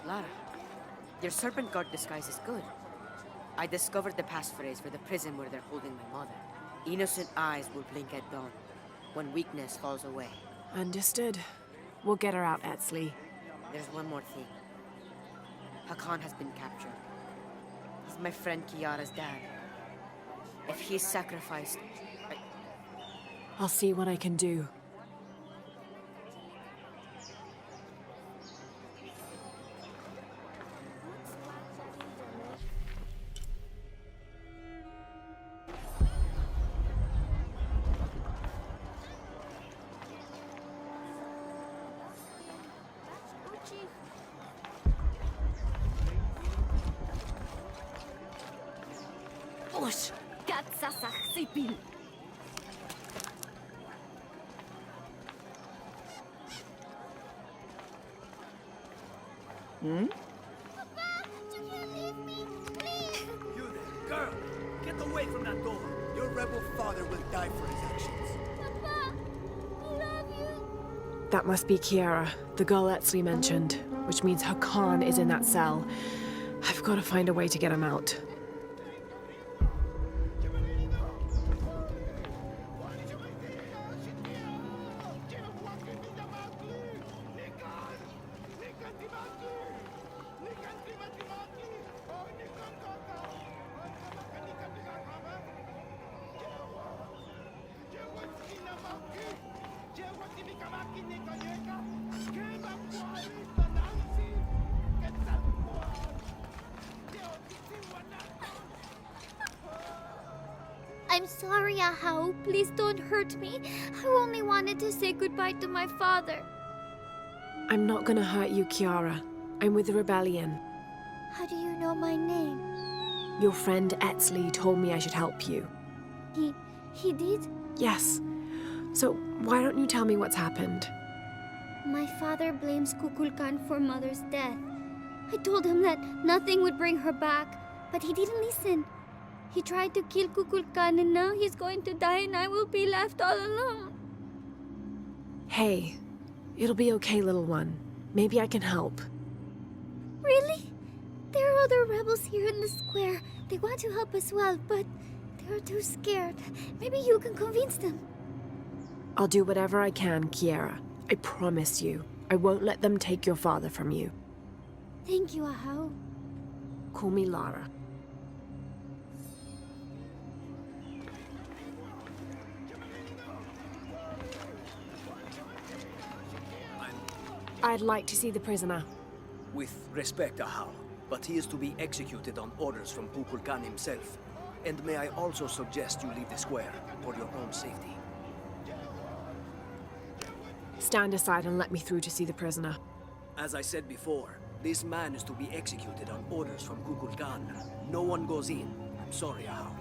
Lara, your serpent guard disguise is good. I discovered the passphrase for the prison where they're holding my mother. Innocent eyes will blink at dawn, when weakness falls away. Understood. We'll get her out, Etsley. There's one more thing. Hakan has been captured. He's my friend Kiara's dad. If he's sacrificed, I'll see what I can do. Osh, katsasach sipil. Papa, you can't leave me, please. You there, girl! Get away from that door! Your rebel father will die for his actions. Papa, I love you. That must be Kiara, the girl Etsley mentioned, which means Hakan is in that cell. I've got to find a way to get him out. I'm sorry, Ahau. Please don't hurt me. I only wanted to say goodbye to my father. I'm not gonna hurt you, Kiara. I'm with the rebellion. How do you know my name? Your friend Etsley told me I should help you. He did? Yes. So why don't you tell me what's happened? My father blames Kukulkan for Mother's death. I told him that nothing would bring her back, but he didn't listen. He tried to kill Kukulkan and now he's going to die and I will be left all alone. Hey, it'll be okay, little one. Maybe I can help. Really? There are other rebels here in the square. They want to help as well, but they're too scared. Maybe you can convince them. I'll do whatever I can, Kiara. I promise you. I won't let them take your father from you. Thank you, Ahau. Call me Lara. I'd like to see the prisoner. With respect, Ahau, but he is to be executed on orders from Kukulkan himself. And may I also suggest you leave the square for your own safety. Stand aside and let me through to see the prisoner. As I said before, this man is to be executed on orders from Kukulkan. No one goes in. I'm sorry, Ahau.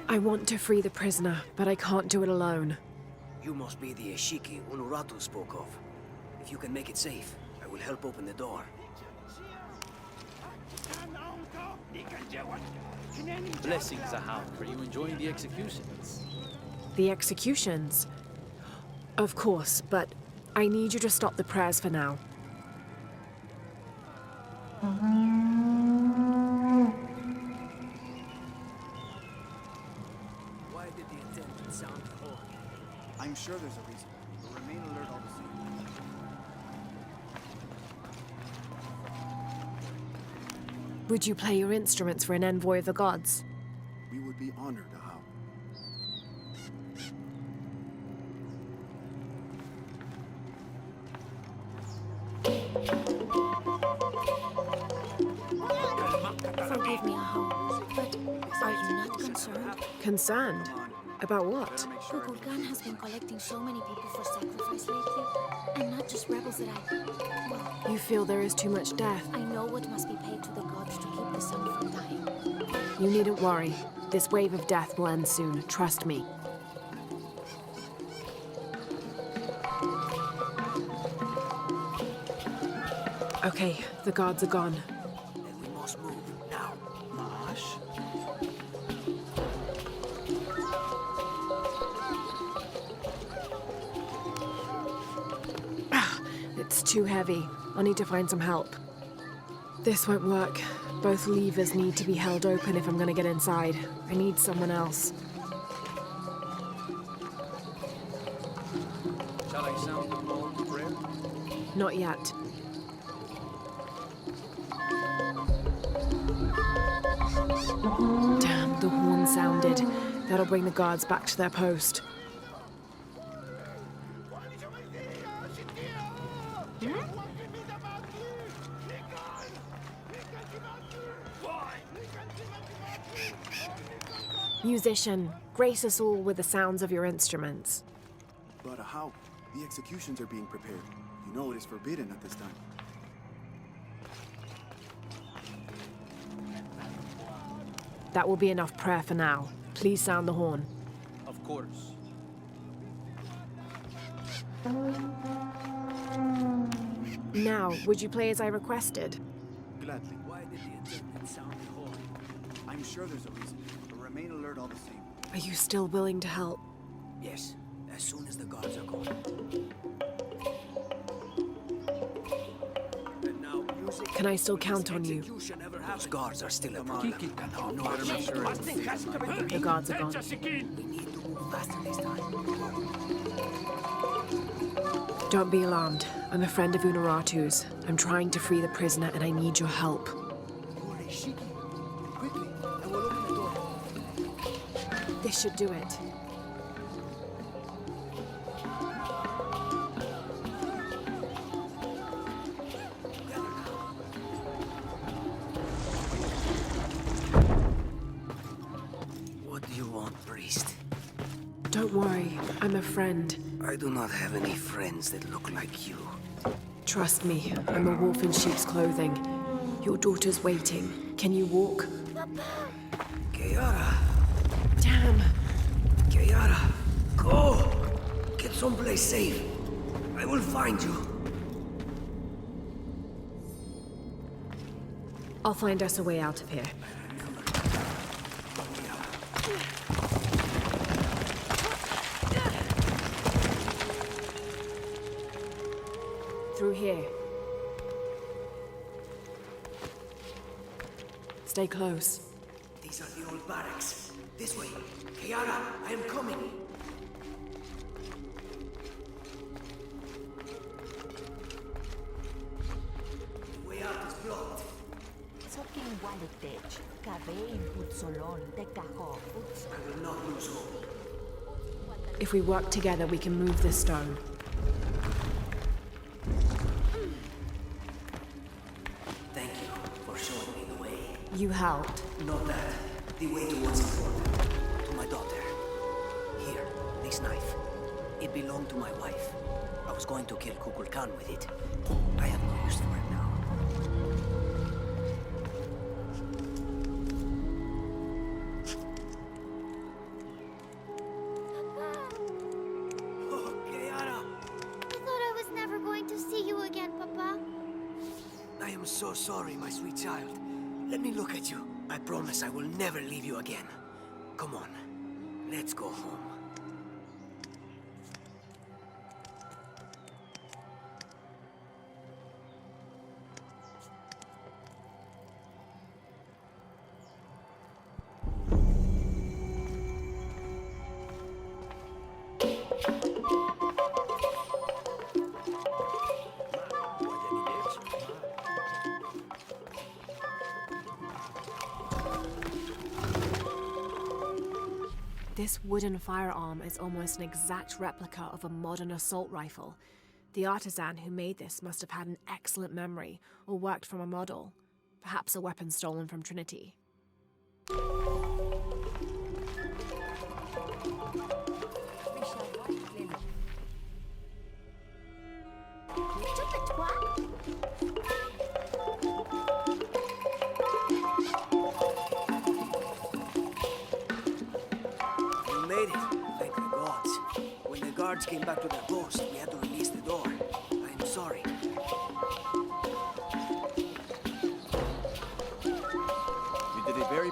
I want to free the prisoner, but I can't do it alone. You must be the Eshiki Unuratu spoke of. If you can make it safe, I will help open the door. Blessings, Ahau. Are you enjoying the executions? The executions? Of course, but I need you to stop the prayers for now. Why did the attendant sound the horn? I'm sure there's a reason, but remain alert all the same. Would you play your instruments for an envoy of the gods? We would be honored, Ahau. Forgive me, Ahau, but are you not concerned? Concerned? About what? Kukulkan has been collecting so many people for sacrifice lately, and not just rebels that well, You feel there is too much death? I know what must be paid to the gods to keep the sun from dying. You needn't worry. This wave of death will end soon, trust me. Okay, the guards are gone. Then we must move now. Mash? It's too heavy. I'll need to find some help. This won't work. Both levers need to be held open if I'm gonna get inside. I need someone else. Shall I sound the call to prayer? Not yet. Damn, the horn sounded. That'll bring the guards back to their post. Musician, grace us all with the sounds of your instruments. But how? The executions are being prepared. You know it is forbidden at this time. That will be enough prayer for now. Please sound the horn. Of course. Now, would you play as I requested? Gladly. Why did the attendant sound the horn? I'm sure there's a reason. But remain alert all the same. Are you still willing to help? Yes, as soon as the guards are gone. And now, music. Can I still count on you? Execution ever happens. Those guards are still a Come on. problem. No, Better make sure it's The guards are gone. we need to move faster this time. Don't be alarmed. I'm a friend of Unaratu's. I'm trying to free the prisoner and I need your help. Hurry, Shiki. Quickly, I will open the door. This should do it. What do you want, priest? Don't worry, I'm a friend. I do not have any friends that look like you. Trust me, I'm a wolf in sheep's clothing. Your daughter's waiting. Can you walk? Kiara, Damn! Kiara, go! Get someplace safe. I will find you. I'll find us a way out of here. Through here. Stay close. These are the old barracks. This way. Kiara, I am coming. The way out is blocked. Soking walitech, kavein putsolon de kaho puts. I will not lose hope. If we work together, we can move this stone. Thank you for showing me the way. You helped. Not that. The way to what's important. To my daughter. Here, this knife. It belonged to my wife. I was going to kill Kukulkan with it. I have no use for it now. Oh, Kiara! I thought I was never going to see you again, Papa. I am so sorry, my sweet child. Let me look at you. I promise I will never leave you again. Come on, let's go home. This wooden firearm is almost an exact replica of a modern assault rifle. The artisan who made this must have had an excellent memory or worked from a model. Perhaps a weapon stolen from Trinity. You made it, thank the gods. When the guards came back to their post, we had to release the door. I am sorry.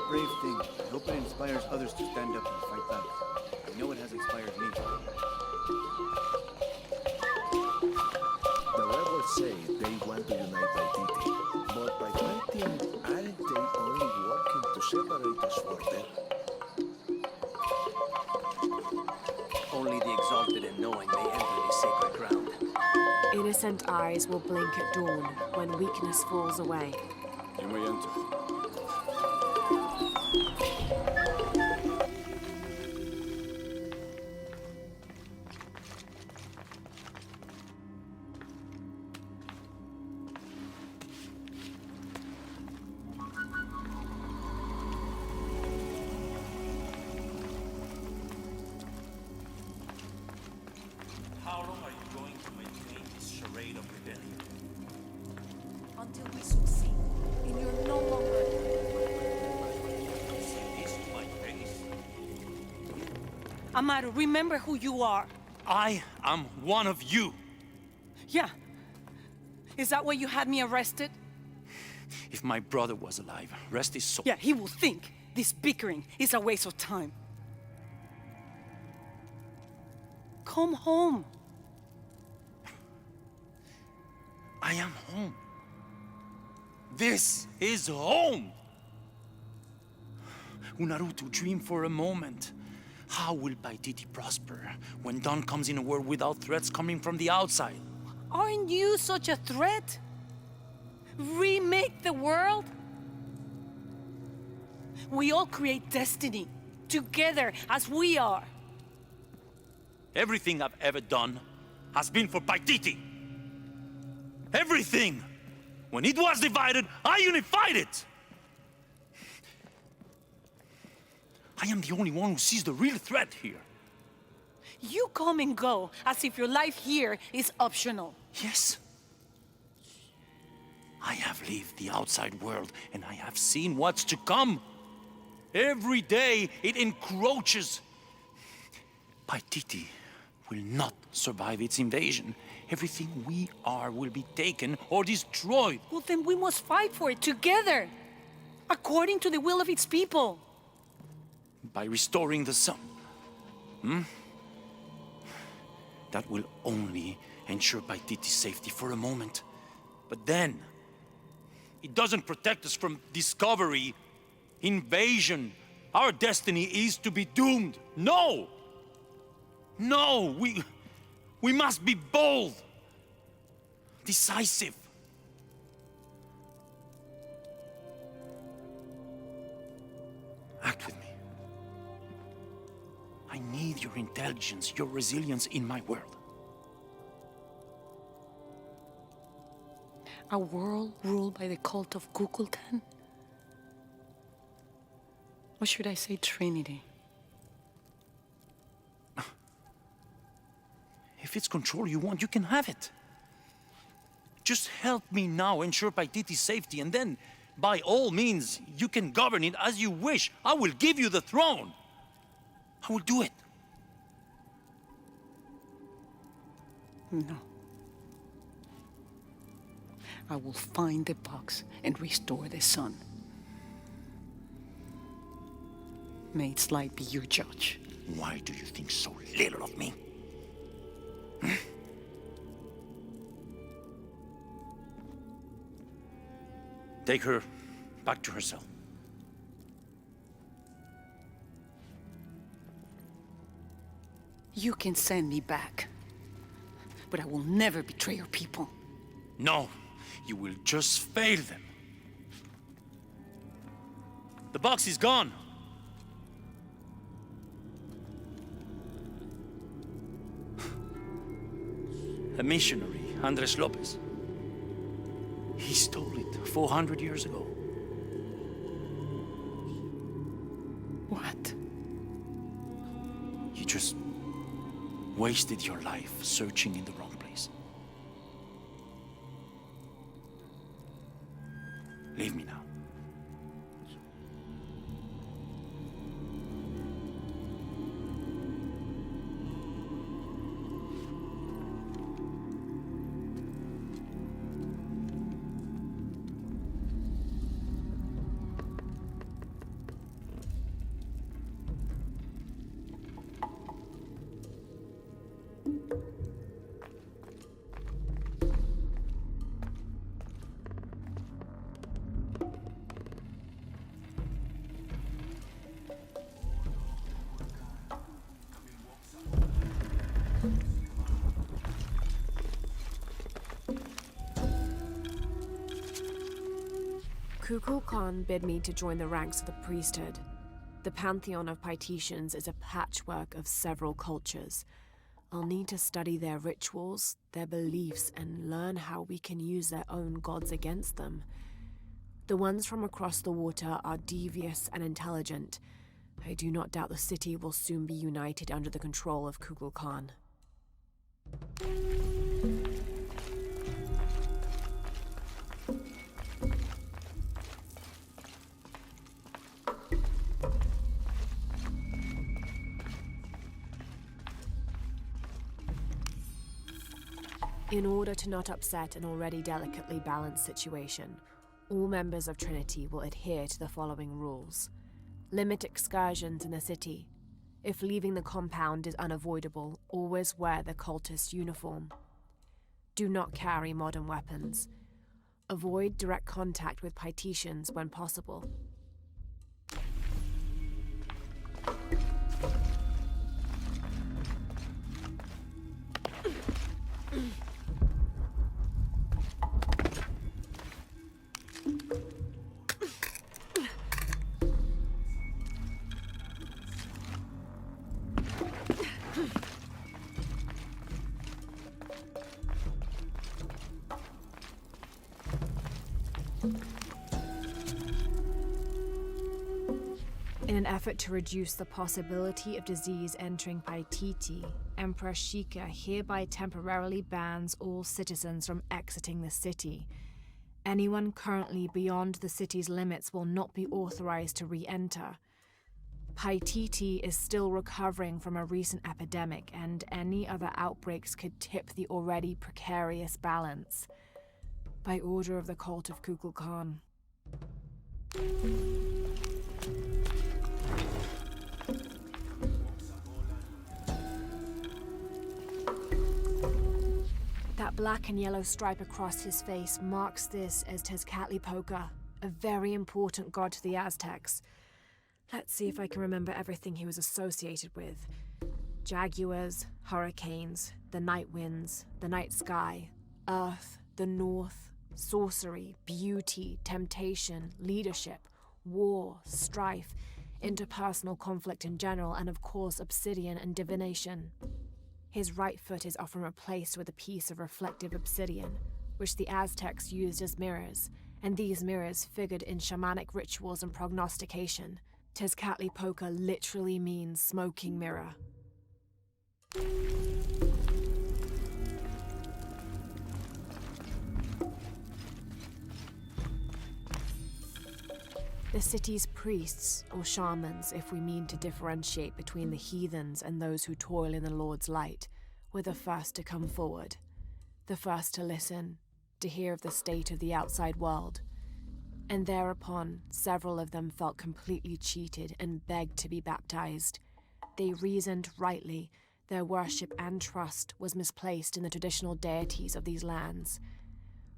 brave thing. I hope it inspires others to stand up and fight back. I know it has inspired me. The rebels say they want to unite Paititi. But by fighting, aren't they only working to separate us further? Only the exalted and knowing may enter this sacred ground. Innocent eyes will blink at dawn when weakness falls away. You may enter. How long are you going to maintain this charade of rebellion? Until we succeed, and you're no longer. Say this to my face. Amaro, remember who you are. I am one of you. Yeah. Is that why you had me arrested? If my brother was alive, rest his soul. Yeah, he will think this bickering is a waste of time. Come home. I am home. This is home. Unarutu, dream for a moment. How will Paititi prosper when dawn comes in a world without threats coming from the outside? Aren't you such a threat? Remake the world? We all create destiny, together as we are. Everything I've ever done has been for Paititi. Everything! When it was divided, I unified it! I am the only one who sees the real threat here. You come and go as if your life here is optional. Yes. I have lived the outside world, and I have seen what's to come. Every day, it encroaches. Paititi will not survive its invasion. Everything we are will be taken or destroyed. Well, then we must fight for it together, according to the will of its people. By restoring the sun. That will only ensure Paititi's safety for a moment. But then, it doesn't protect us from discovery, invasion. Our destiny is to be doomed. No! No, we must be bold, decisive. Act with me. I need your intelligence, your resilience in my world. A world ruled by the cult of Kukulkan? Or should I say Trinity? If it's control you want, you can have it. Just help me now ensure Paititi's safety, and then, by all means, you can govern it as you wish. I will give you the throne. I will do it. No. I will find the box and restore the sun. May its light be your judge. Why do you think so little of me? Take her back to her cell. You can send me back, but I will never betray your people. No, you will just fail them. The box is gone. A missionary, Andres Lopez. He stole it 400 years ago. What? You just wasted your life searching in the wrong place. Leave me now. Kukulkan bid me to join the ranks of the priesthood. The pantheon of Paititians is a patchwork of several cultures. I'll need to study their rituals, their beliefs, and learn how we can use their own gods against them. The ones from across the water are devious and intelligent. I do not doubt the city will soon be united under the control of Kukulkan. In order to not upset an already delicately balanced situation, all members of Trinity will adhere to the following rules. Limit excursions in the city. If leaving the compound is unavoidable, always wear the cultist uniform. Do not carry modern weapons. Avoid direct contact with Paititians when possible. In an effort to reduce the possibility of disease entering Paititi, Emperor Shika hereby temporarily bans all citizens from exiting the city. Anyone currently beyond the city's limits will not be authorized to re-enter. Paititi is still recovering from a recent epidemic, and any other outbreaks could tip the already precarious balance. By order of the cult of Kukulkan. That black and yellow stripe across his face marks this as Tezcatlipoca, a very important god to the Aztecs. Let's see if I can remember everything he was associated with. Jaguars, hurricanes, the night winds, the night sky, earth, the north, sorcery, beauty, temptation, leadership, war, strife, interpersonal conflict in general, and of course obsidian and divination. His right foot is often replaced with a piece of reflective obsidian, which the Aztecs used as mirrors, and these mirrors figured in shamanic rituals and prognostication. Tezcatlipoca literally means smoking mirror. The city's priests, or shamans, if we mean to differentiate between the heathens and those who toil in the Lord's light, were the first to come forward. The first to listen, to hear of the state of the outside world. And thereupon, several of them felt completely cheated and begged to be baptized. They reasoned rightly their worship and trust was misplaced in the traditional deities of these lands.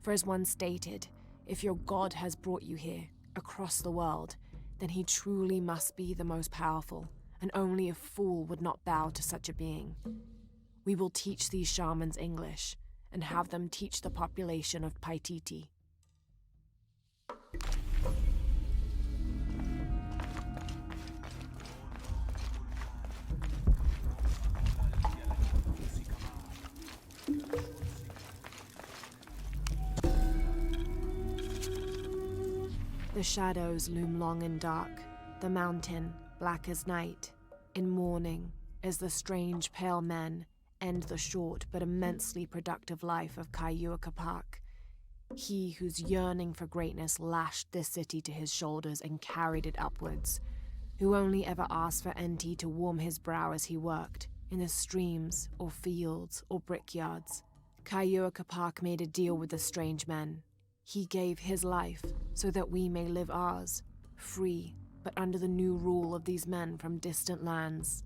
For as one stated, if your God has brought you here, across the world, then he truly must be the most powerful, and only a fool would not bow to such a being. We will teach these shamans English, and have them teach the population of Paititi. The shadows loom long and dark, the mountain black as night, in mourning as the strange pale men end the short but immensely productive life of Kayuakapak, he whose yearning for greatness lashed this city to his shoulders and carried it upwards, who only ever asked for Enti to warm his brow as he worked, in the streams or fields or brickyards. Kayuakapak made a deal with the strange men. He gave his life so that we may live ours, free, but under the new rule of these men from distant lands.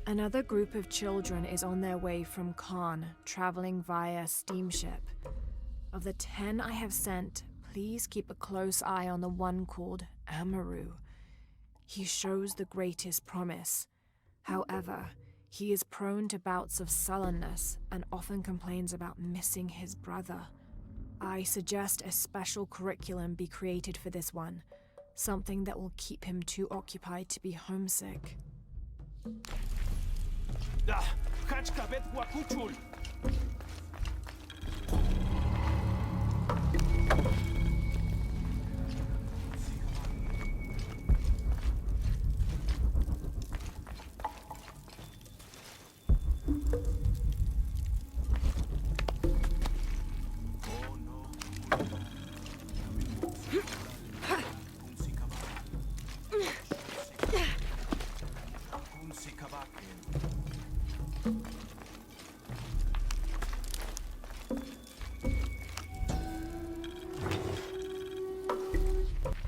Another group of children is on their way from Khan, traveling via steamship. Of the 10 I have sent, please keep a close eye on the one called Amaru. He shows the greatest promise. However, He is prone to bouts of sullenness and often complains about missing his brother. I suggest a special curriculum be created for this one, something that will keep him too occupied to be homesick.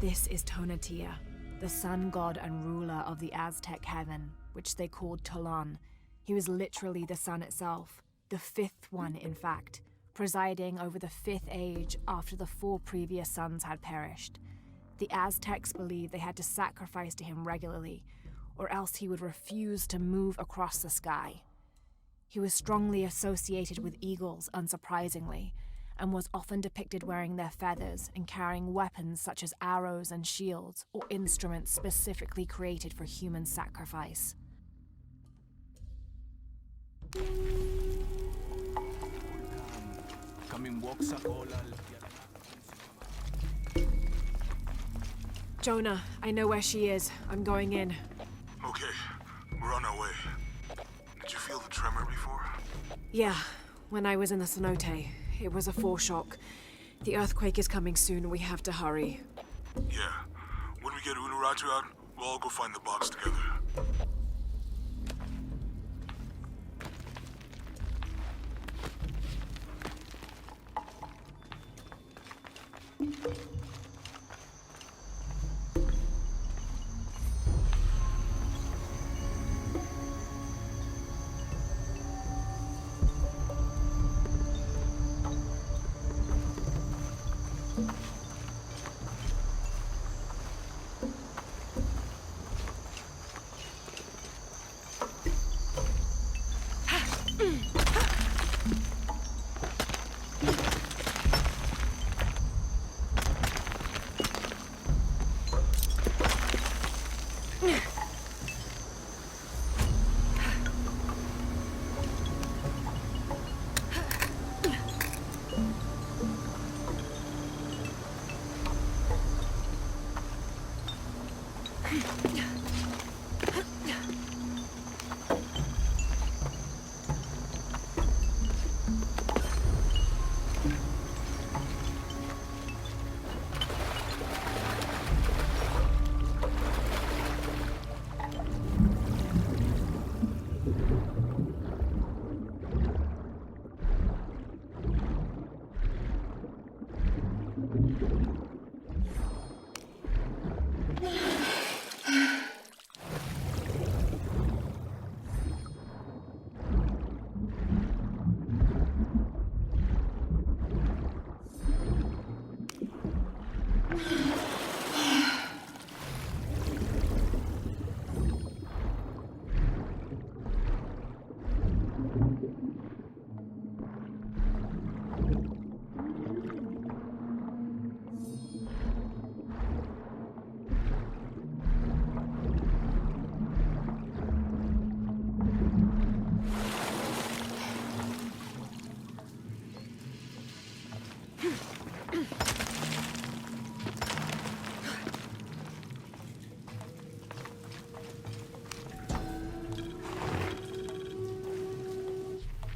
This is Tonatiuh, the sun god and ruler of the Aztec heaven, which they called Tolan. He was literally the sun itself, the fifth one in fact, presiding over the fifth age after the 4 previous suns had perished. The Aztecs believed they had to sacrifice to him regularly, or else he would refuse to move across the sky. He was strongly associated with eagles, unsurprisingly, and was often depicted wearing their feathers and carrying weapons such as arrows and shields, or instruments specifically created for human sacrifice. Jonah, I know where she is. I'm going in. Okay, we're on our way. Did you feel the tremor before? Yeah, when I was in the cenote. It was a foreshock. The earthquake is coming soon. We have to hurry. Yeah. When we get Unuratu out, we'll all go find the box together.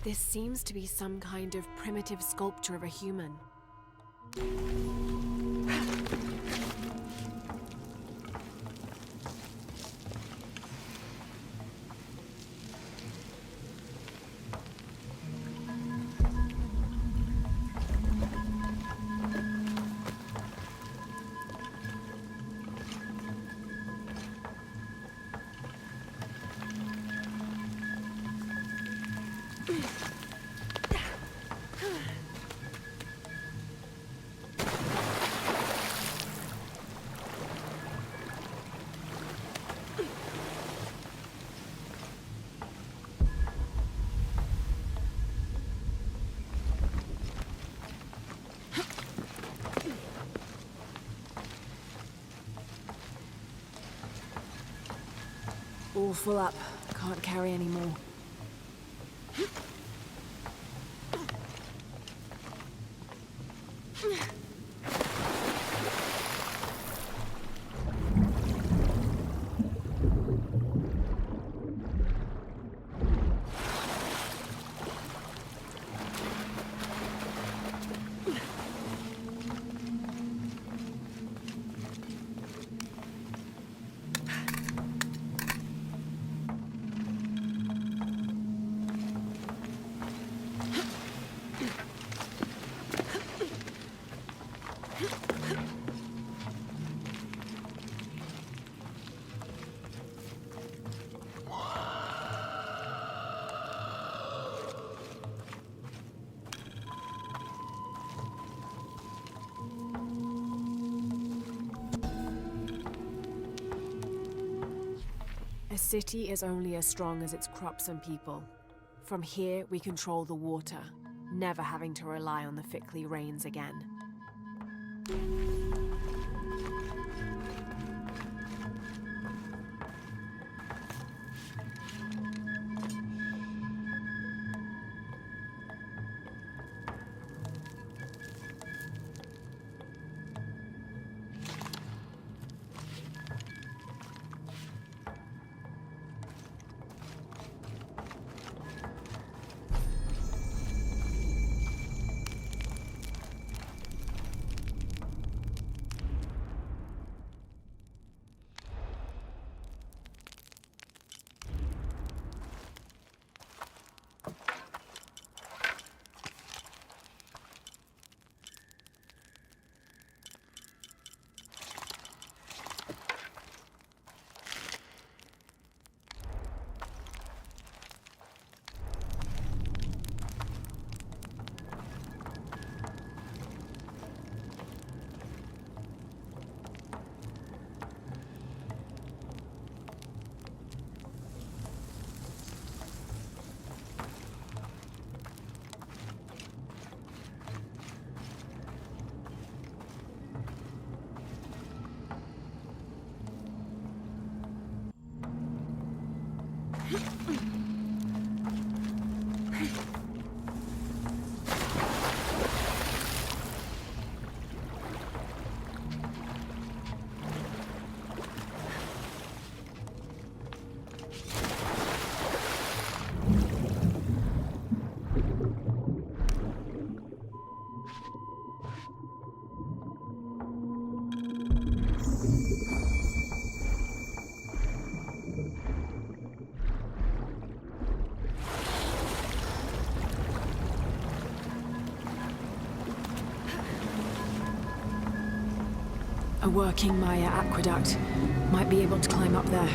This seems to be some kind of primitive sculpture of a human. all full up. Can't carry any more. A city is only as strong as its crops and people. From here, we control the water, never having to rely on the Fickley rains again. A working Maya aqueduct. Might be able to climb up there.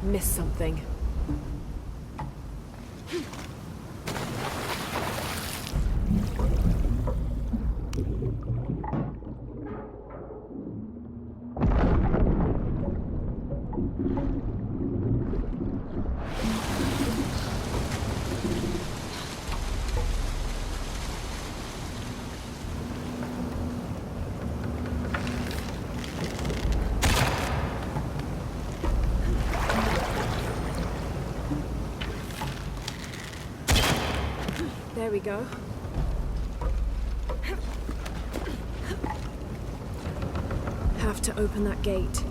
Missed something. we go. Have to open that gate.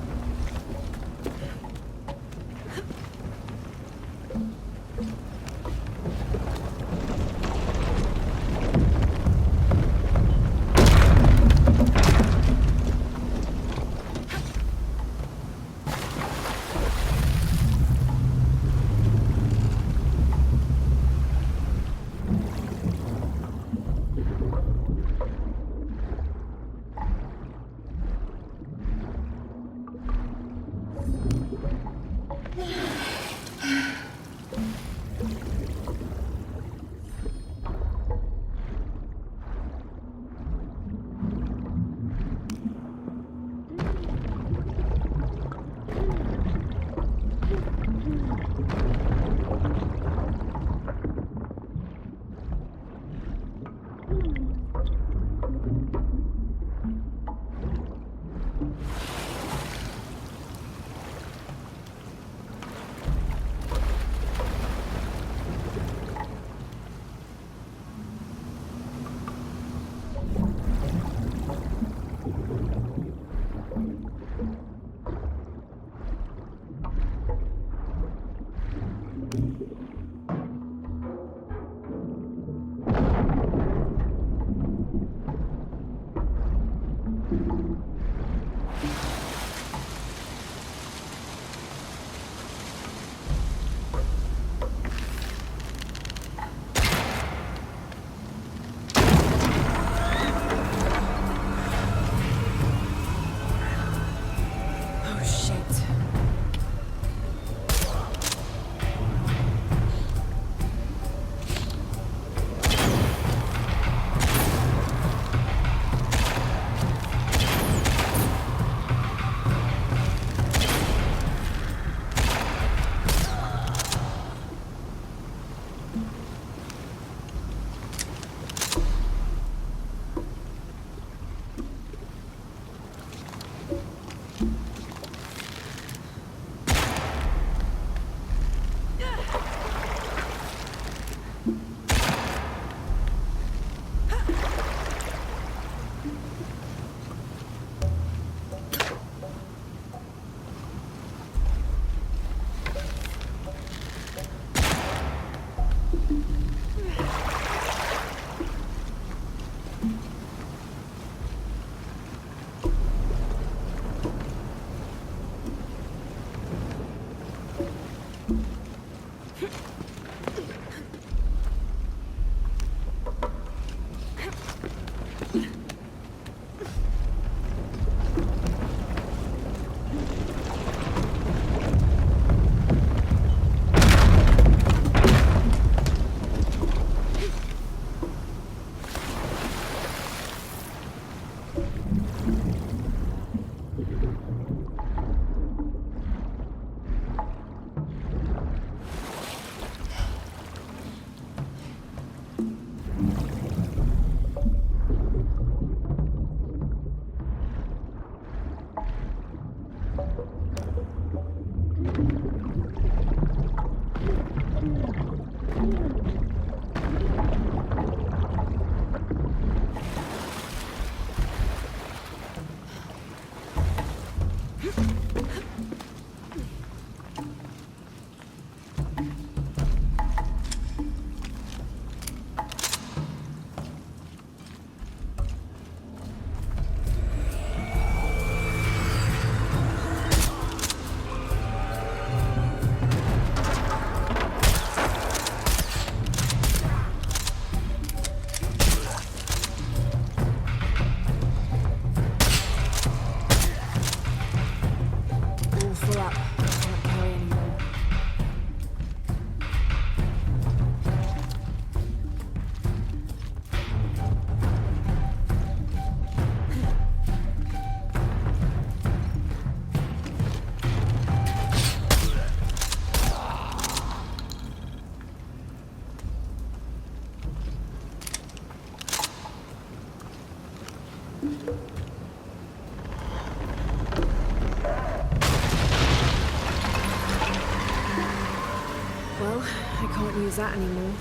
Well, I can't use that anymore.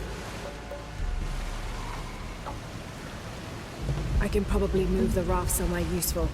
I can probably move the raft somewhere useful.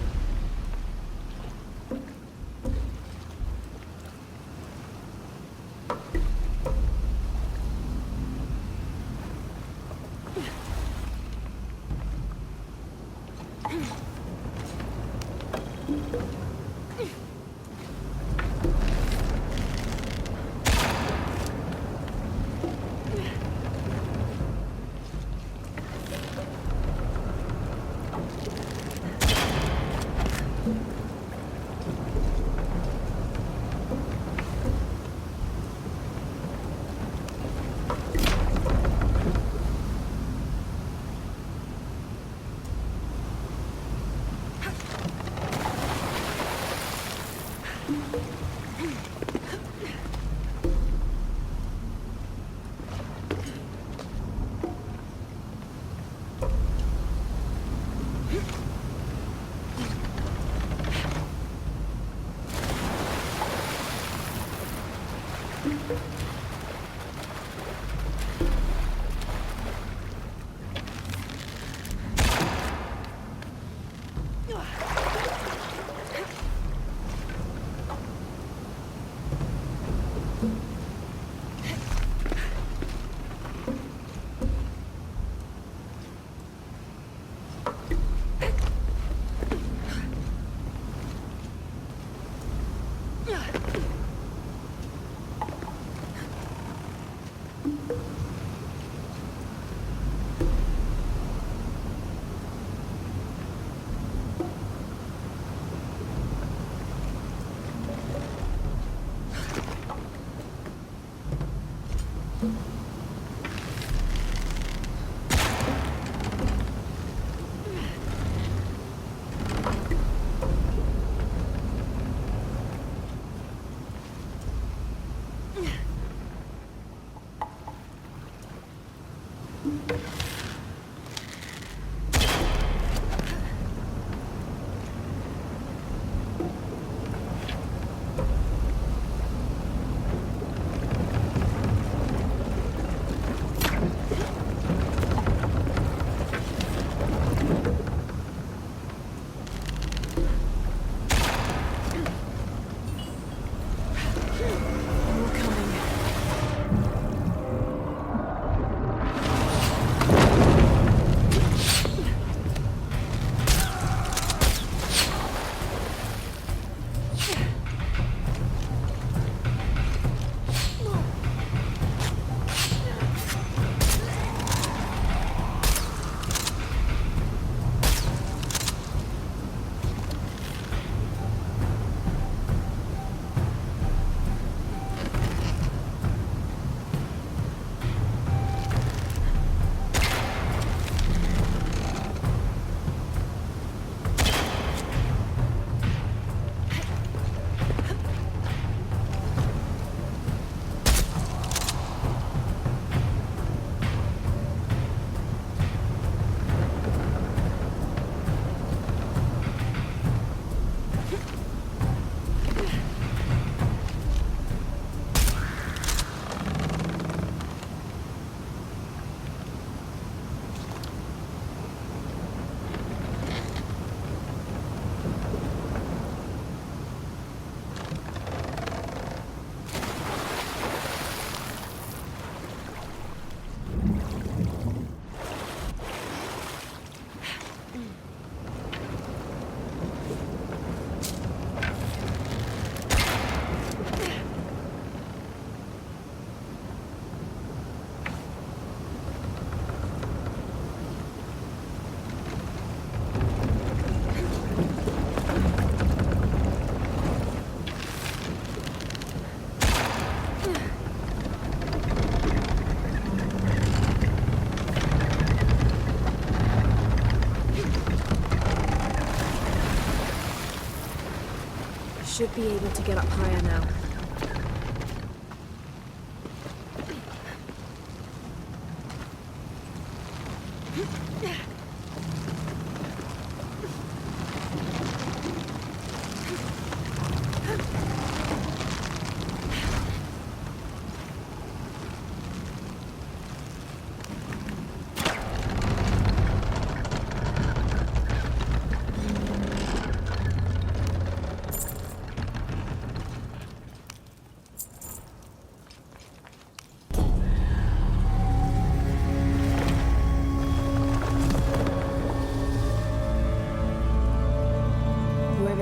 Should be able to get up higher now.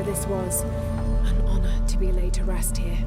this was, an honor to be laid to rest here.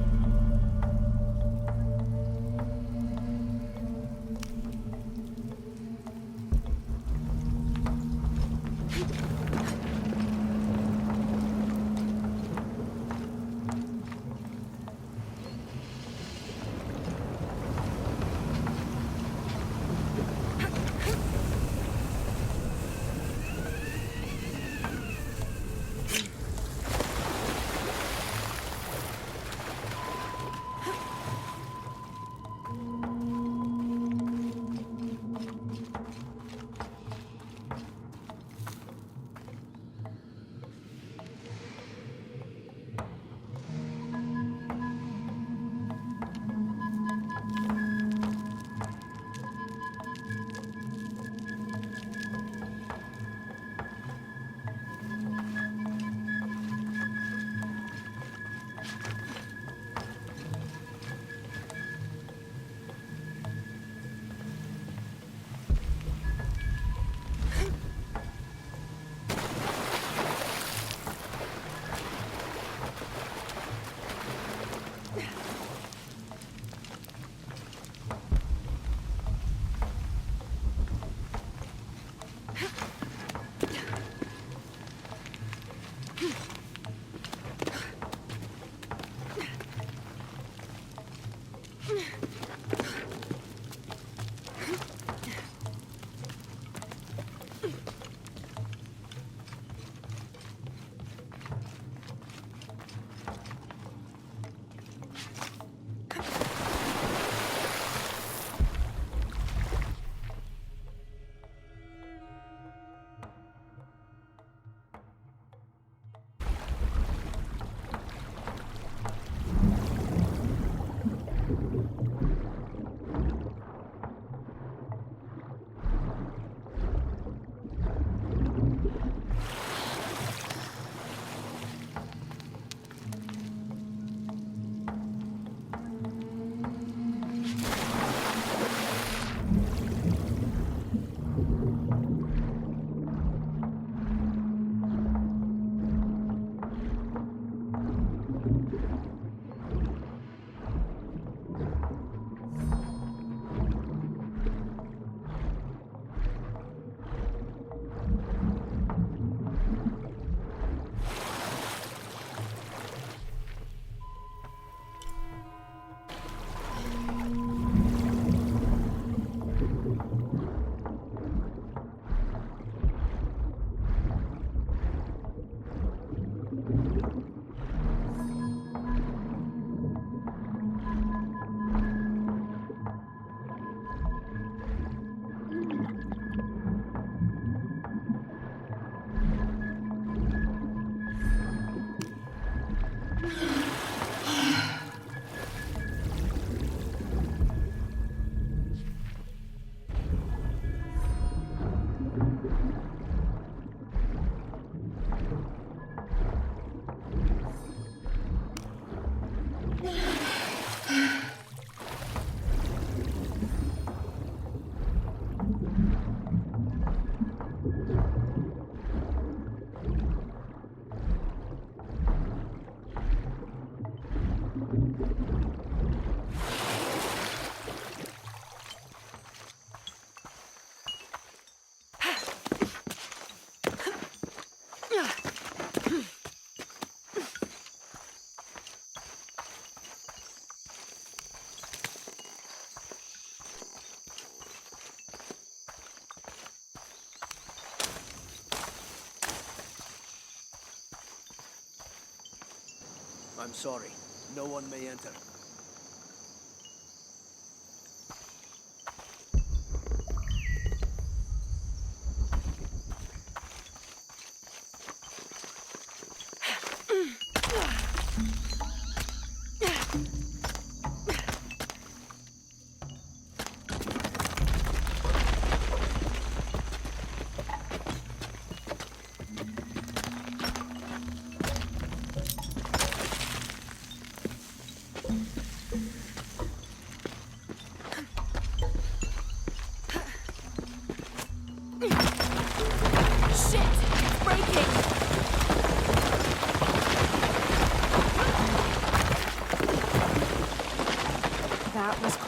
I'm sorry. No one may enter.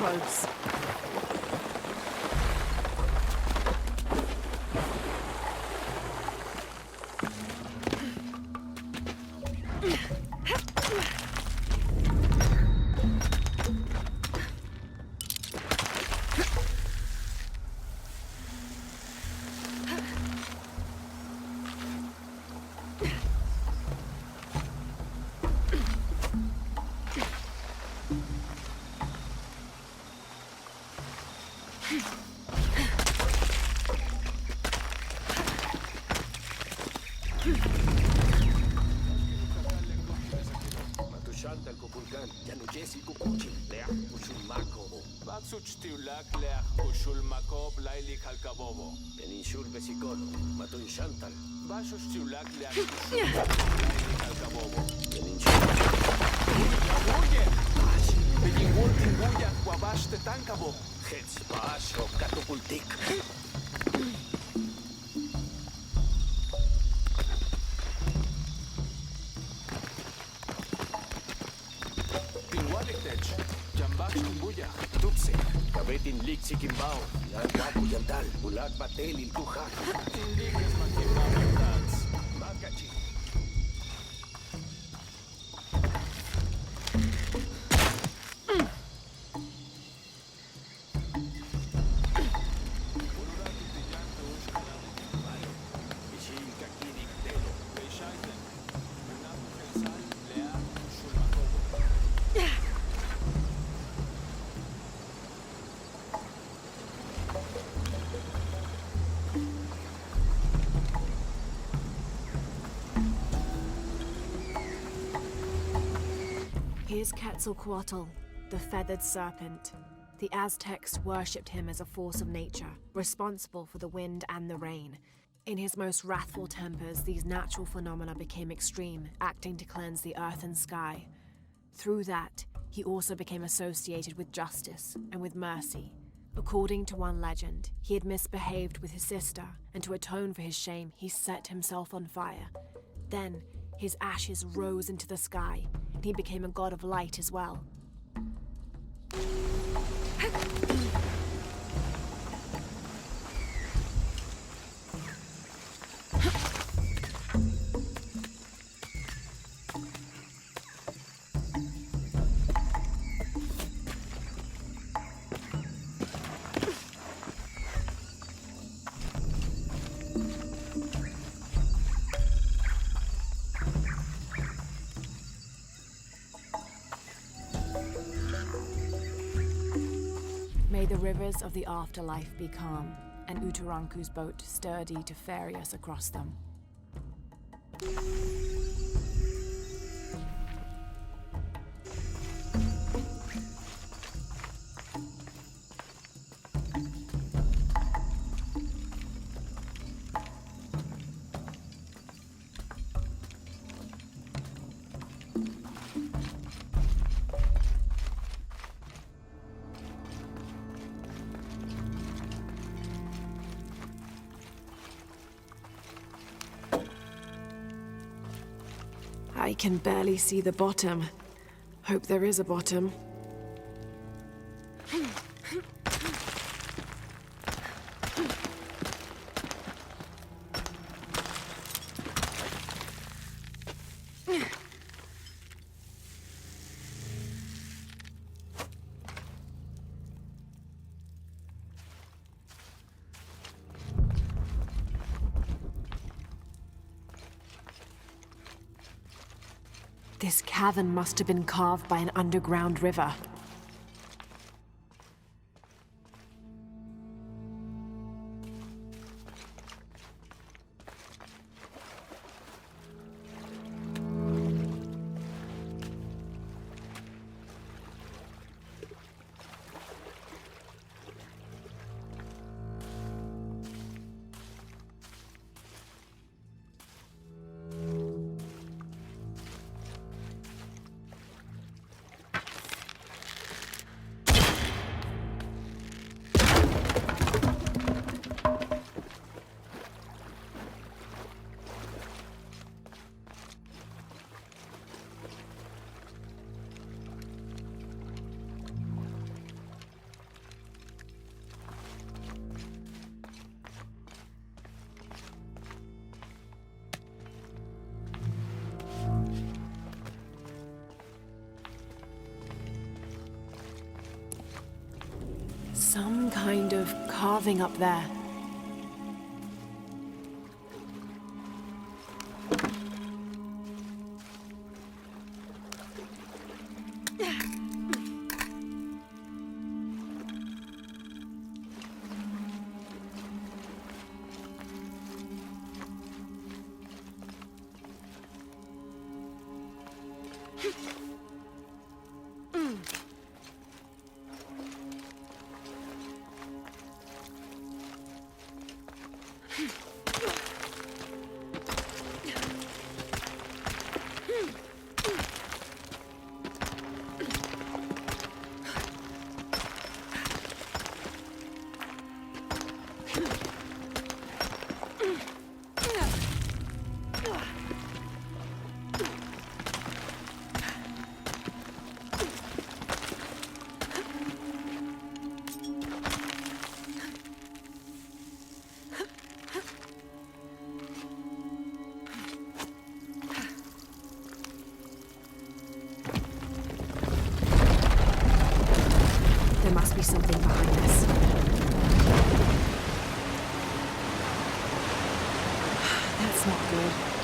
close. Matushantal kukulkan, janujesi kukuchi, leah ushulmakobo. Batsuchtiulak leach ushulmakob laili kalkabobo. Peninshul besikolo, matunshantal. Bashuchtiulak leach ushulmakob laili kalkabobo. Peninshul. Oye, Begingul tinguya wabash te tankabo. Hets basho katupultik. Tupse, Kabetin lik sikimbao, yan wapu yantal, ulat batel il kuhak. Tindiges makimabatats. Makachi. Here's Quetzalcoatl, the feathered serpent. The Aztecs worshipped him as a force of nature, responsible for the wind and the rain. In his most wrathful tempers, these natural phenomena became extreme, acting to cleanse the earth and sky. Through that, he also became associated with justice and with mercy. According to one legend, he had misbehaved with his sister, and to atone for his shame, he set himself on fire. Then, his ashes rose into the sky, and he became a god of light as well. May the rivers of the afterlife be calm, and Utaranku's boat sturdy to ferry us across them. I can barely see the bottom. Hope there is a bottom. This cavern must have been carved by an underground river. carving up there. There must be something behind this. That's not good.